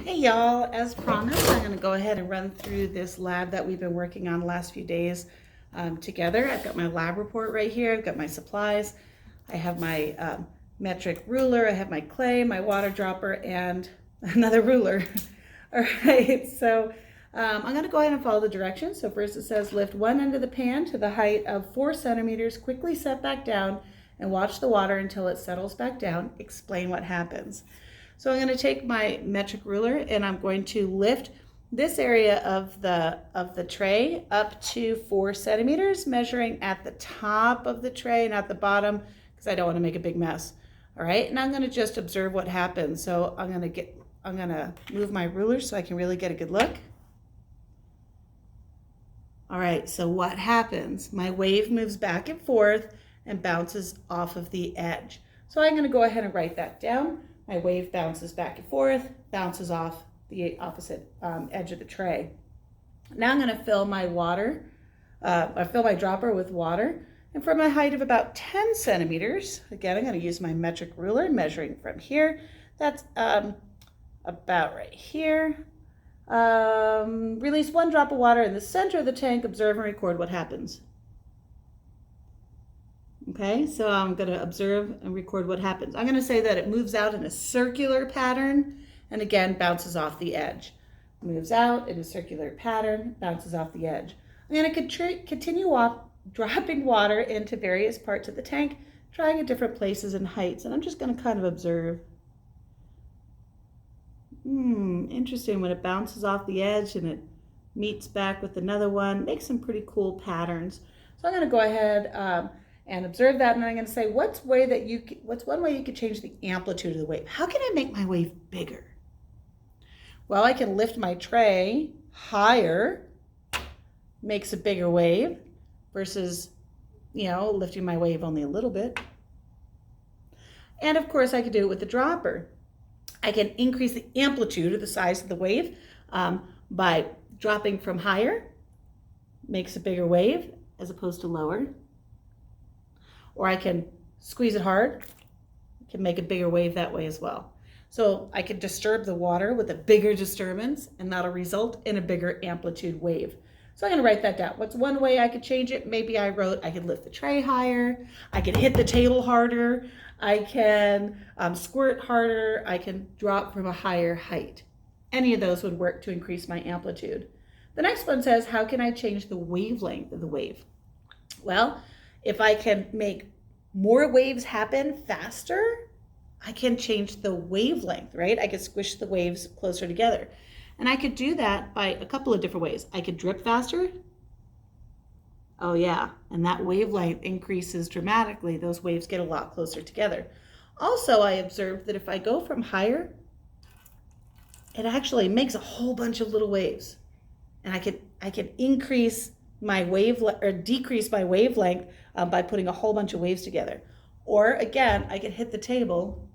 Hey y'all, as promised, I'm going to go ahead and run through this lab that we've been working on the last few days together. I've got my lab report right here. I've got my supplies. I have my metric ruler. I have my clay, my water dropper, and another ruler. All right, so I'm going to go ahead and follow the directions. So first it says lift one end of the pan to the height of 4 centimeters, quickly set back down, and watch the water until it settles back down. Explain what happens. So I'm going to take my metric ruler and I'm going to lift this area of the tray up to 4 centimeters, measuring at the top of the tray, not the bottom, because I don't want to make a big mess. All right, and I'm going to just observe what happens. So I'm going to move my ruler so I can really get a good look. All right, so what happens? My wave moves back and forth and bounces off of the edge. So I'm going to go ahead and write that down. My wave bounces back and forth, bounces off the opposite edge of the tray. Now I'm going to fill my dropper with water, and from a height of about 10 centimeters, again, I'm going to use my metric ruler, measuring from here. That's about right here. Release 1 drop of water in the center of the tank. Observe and record what happens. Okay, so I'm going to observe and record what happens. I'm going to say that it moves out in a circular pattern and again bounces off the edge. Moves out in a circular pattern, bounces off the edge. I'm going to continue dropping water into various parts of the tank, trying at different places and heights, and I'm just going to kind of observe. Interesting, when it bounces off the edge and it meets back with another one, makes some pretty cool patterns. So I'm going to go ahead and observe that, and I'm going to say, what's one way you could change the amplitude of the wave? How can I make my wave bigger? Well, I can lift my tray higher, makes a bigger wave, versus, lifting my wave only a little bit. And of course, I could do it with the dropper. I can increase the amplitude or the size of the wave by dropping from higher, makes a bigger wave as opposed to lower. Or I can squeeze it hard, can make a bigger wave that way as well. So I can disturb the water with a bigger disturbance, and that'll result in a bigger amplitude wave. So I'm going to write that down. What's one way I could change it? Maybe I could lift the tray higher, I could hit the table harder, I can squirt harder, I can drop from a higher height. Any of those would work to increase my amplitude. The next one says, how can I change the wavelength of the wave? Well, if I can make more waves happen faster, I can change the wavelength, right? I could squish the waves closer together. And I could do that by a couple of different ways. I could drip faster. Oh yeah, and that wavelength increases dramatically. Those waves get a lot closer together. Also, I observed that if I go from higher, it actually makes a whole bunch of little waves. And I could increase my decrease my wavelength by putting a whole bunch of waves together. Or again, I could hit the table,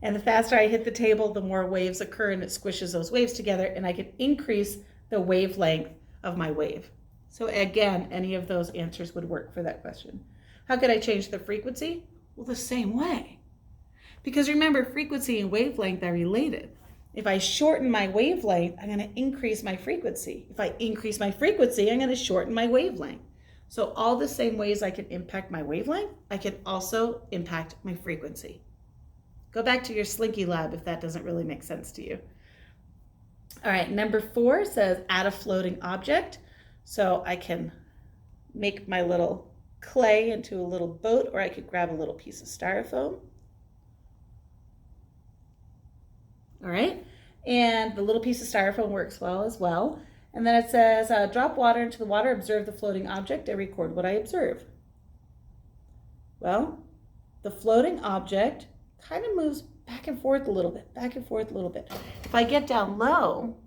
and the faster I hit the table, the more waves occur, and it squishes those waves together, and I can increase the wavelength of my wave. So again, any of those answers would work for that question. How could I change the frequency? Well, the same way. Because remember, frequency and wavelength are related. If I shorten my wavelength, I'm going to increase my frequency. If I increase my frequency, I'm going to shorten my wavelength. So all the same ways I can impact my wavelength, I can also impact my frequency. Go back to your Slinky lab if that doesn't really make sense to you. All right, number 4 says add a floating object. So I can make my little clay into a little boat, or I could grab a little piece of styrofoam. All right, and the little piece of styrofoam works well as well. And then it says, drop water into the water, observe the floating object, and record what I observe. Well, the floating object kind of moves back and forth a little bit, back and forth a little bit. If I get down low,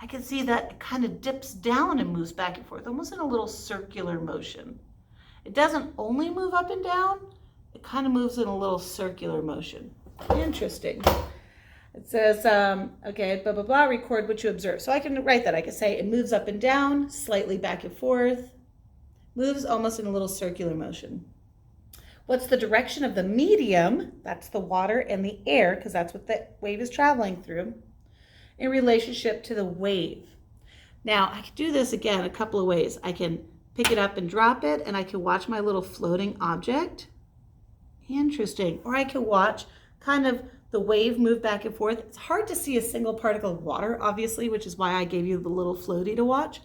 I can see that it kind of dips down and moves back and forth, almost in a little circular motion. It doesn't only move up and down, it kind of moves in a little circular motion. Interesting. It says, okay, blah, blah, blah, record what you observe. So I can write that. I can say it moves up and down, slightly back and forth, moves almost in a little circular motion. What's the direction of the medium, that's the water and the air, because that's what the wave is traveling through, in relationship to the wave? Now, I can do this again a couple of ways. I can pick it up and drop it, and I can watch my little floating object. Interesting. Or I can watch kind of the wave move back and forth. It's hard to see a single particle of water, obviously, which is why I gave you the little floaty to watch.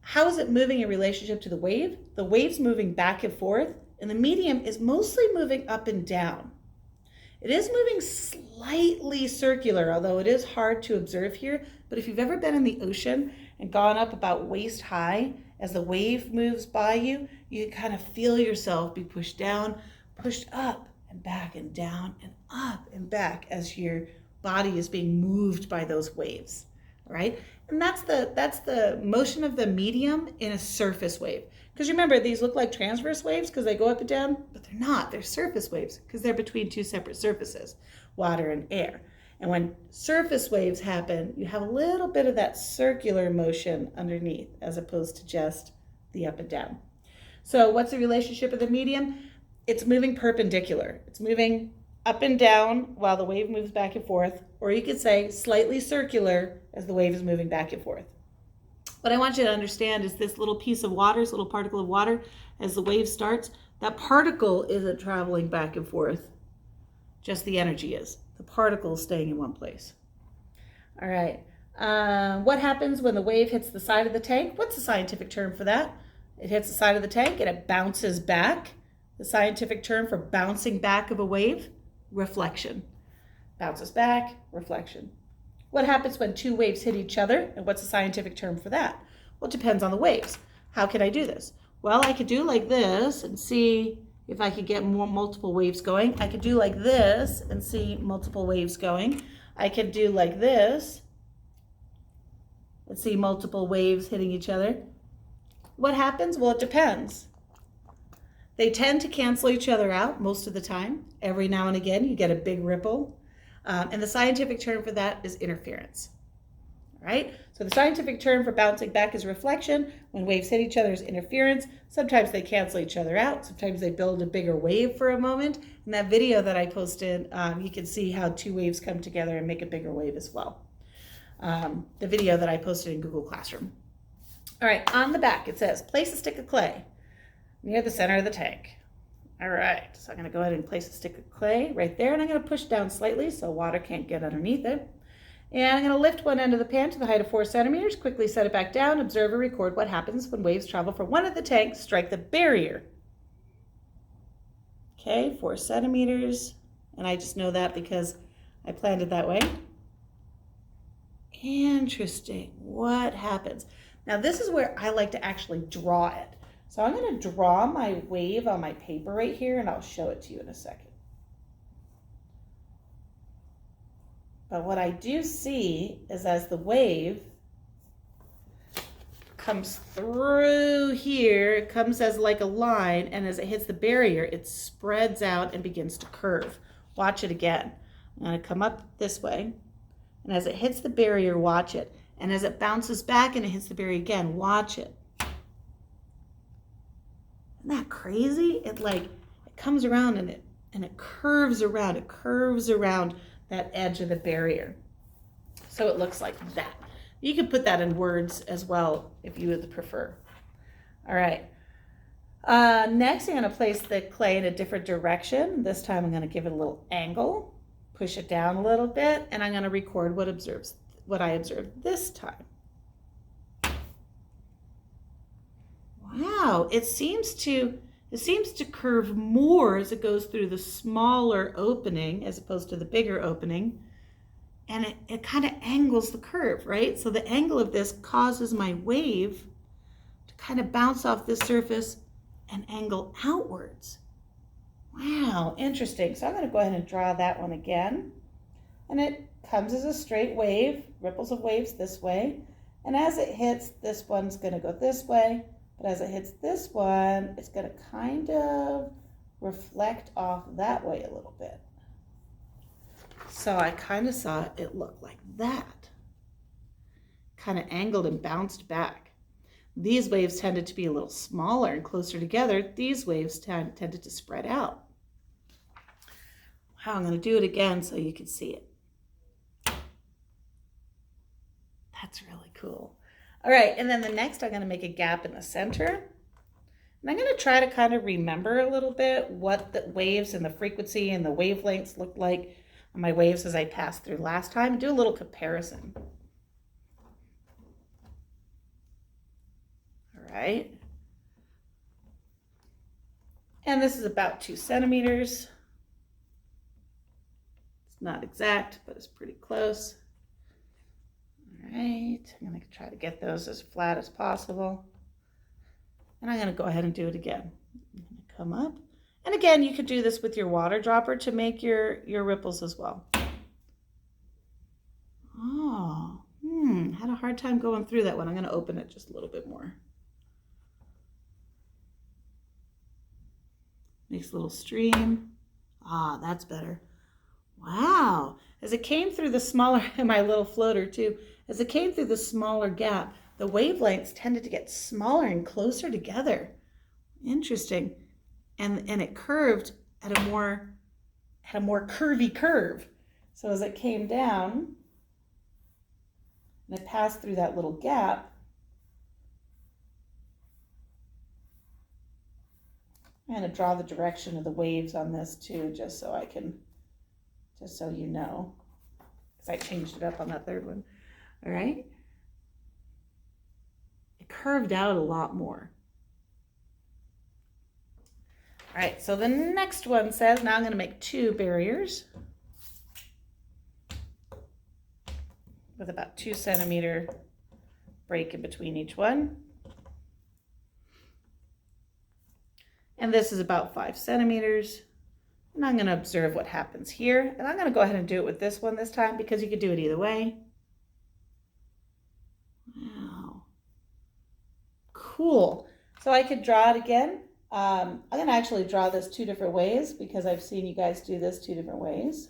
How is it moving in relationship to the wave? The wave's moving back and forth, and the medium is mostly moving up and down. It is moving slightly circular, although it is hard to observe here. But if you've ever been in the ocean and gone up about waist high, as the wave moves by you, you kind of feel yourself be pushed down, pushed up and back and down and up and back as your body is being moved by those waves, right? And that's the motion of the medium in a surface wave. Because remember, these look like transverse waves because they go up and down, but they're not. They're surface waves because they're between two separate surfaces, water and air. And when surface waves happen, you have a little bit of that circular motion underneath as opposed to just the up and down. So what's the relationship of the medium? It's moving perpendicular. It's moving up and down while the wave moves back and forth, or you could say slightly circular as the wave is moving back and forth. What I want you to understand is this little piece of water, this little particle of water, as the wave starts, that particle isn't traveling back and forth, just the energy is. The particle is staying in one place. All right. What happens when the wave hits the side of the tank? What's the scientific term for that? It hits the side of the tank and it bounces back. The scientific term for bouncing back of a wave? Reflection. Bounces back, reflection. What happens when two waves hit each other? And what's the scientific term for that? Well, it depends on the waves. How can I do this? Well, I could do like this and see if I could get multiple waves going. I could do like this and see multiple waves going. I could do like this and see multiple waves hitting each other. What happens? Well, it depends. They tend to cancel each other out most of the time. Every now and again, you get a big ripple. And the scientific term for that is interference. All right? So the scientific term for bouncing back is reflection. When waves hit each other is interference. Sometimes they cancel each other out. Sometimes they build a bigger wave for a moment. In that video that I posted, you can see how two waves come together and make a bigger wave as well. The video that I posted in Google Classroom. All right, on the back it says, place a stick of clay near the center of the tank. All right, so I'm going to go ahead and place a stick of clay right there, and I'm going to push down slightly so water can't get underneath it. And I'm going to lift one end of the pan to the height of 4 centimeters, quickly set it back down, observe and record what happens when waves travel from one of the tanks, strike the barrier. Okay, 4 centimeters, and I just know that because I planned it that way. Interesting, what happens? Now this is where I like to actually draw it. So I'm going to draw my wave on my paper right here, and I'll show it to you in a second. But what I do see is as the wave comes through here, it comes as like a line, and as it hits the barrier, it spreads out and begins to curve. Watch it again. I'm going to come up this way, and as it hits the barrier, watch it. And as it bounces back and it hits the barrier again, watch it. Isn't that crazy? It comes around and it curves around. It curves around that edge of the barrier. So it looks like that. You can put that in words as well if you would prefer. All right. Next, I'm going to place the clay in a different direction. This time I'm going to give it a little angle, push it down a little bit, and I'm going to record what I observed this time. Wow, it seems to curve more as it goes through the smaller opening as opposed to the bigger opening. And it kind of angles the curve, right? So the angle of this causes my wave to kind of bounce off this surface and angle outwards. Wow, interesting. So I'm going to go ahead and draw that one again. And it comes as a straight wave, ripples of waves this way. And as it hits, this one's going to go this way. But as it hits this one, it's going to kind of reflect off that way a little bit. So I kind of saw it look like that. Kind of angled and bounced back. These waves tended to be a little smaller and closer together. These waves tended to spread out. Wow, I'm going to do it again so you can see it. That's really cool. All right, and then the next I'm going to make a gap in the center. And I'm going to try to kind of remember a little bit what the waves and the frequency and the wavelengths looked like on my waves as I passed through last time, and do a little comparison. All right. And this is about 2 centimeters. It's not exact, but it's pretty close. All right, I'm going to try to get those as flat as possible. And I'm going to go ahead and do it again. I'm going to come up. And again, you could do this with your water dropper to make your ripples as well. Oh, had a hard time going through that one. I'm going to open it just a little bit more. Makes a little stream. Ah, that's better. Wow. As it came through the smaller, my little floater too, as it came through the smaller gap, the wavelengths tended to get smaller and closer together. Interesting. And it curved at a more curvy curve. So as it came down and it passed through that little gap, I'm going to draw the direction of the waves on this too, just so you know, because I changed it up on that third one. All right. It curved out a lot more. All right, so the next one says, now I'm going to make 2 barriers with about 2 centimeter break in between each one. And this is about 5 centimeters. And I'm going to observe what happens here. And I'm going to go ahead and do it with this one this time because you could do it either way. Wow. Cool. So I could draw it again. I'm going to actually draw this 2 different ways because I've seen you guys do this 2 different ways.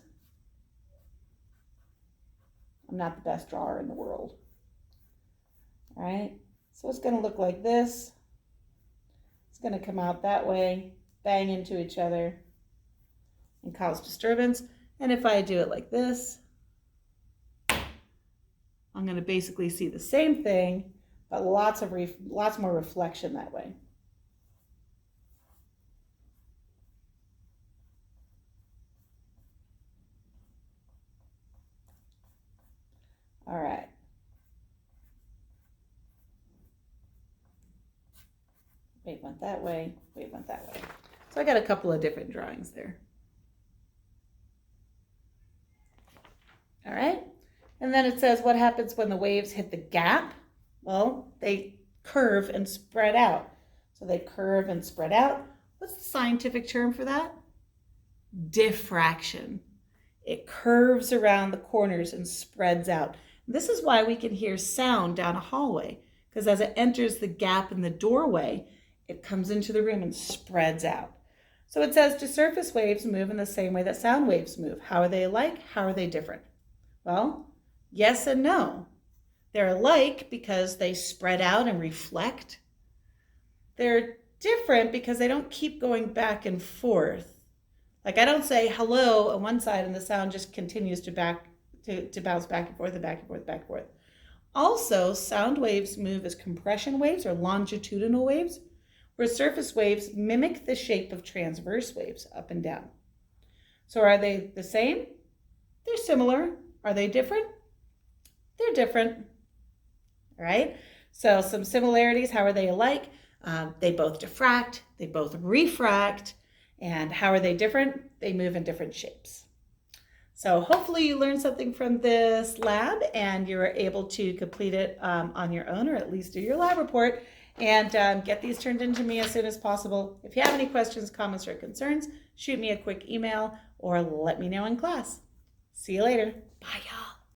I'm not the best drawer in the world. All right. So it's going to look like this. It's going to come out that way, bang into each other, and cause disturbance. And if I do it like this, I'm going to basically see the same thing, but lots more reflection that way. All right. Wave went that way, wave went that way. So I got a couple of different drawings there. All right. And then it says, what happens when the waves hit the gap? Well, they curve and spread out. So they curve and spread out. What's the scientific term for that? Diffraction. It curves around the corners and spreads out. This is why we can hear sound down a hallway, because as it enters the gap in the doorway, it comes into the room and spreads out. So it says, do surface waves move in the same way that sound waves move? How are they alike? How are they different? Well, yes and no. They're alike because they spread out and reflect. They're different because they don't keep going back and forth. Like I don't say hello on one side and the sound just continues to bounce back and forth and back and forth, back and forth. Also, sound waves move as compression waves or longitudinal waves, where surface waves mimic the shape of transverse waves up and down. So are they the same? They're similar. Are they different? They're different. All right. So some similarities. How are they alike? They both diffract. They both refract. And how are they different? They move in different shapes. So hopefully you learned something from this lab and you're able to complete it on your own, or at least do your lab report, and get these turned into me as soon as possible. If you have any questions, comments, or concerns, shoot me a quick email or let me know in class. See you later. Bye, y'all.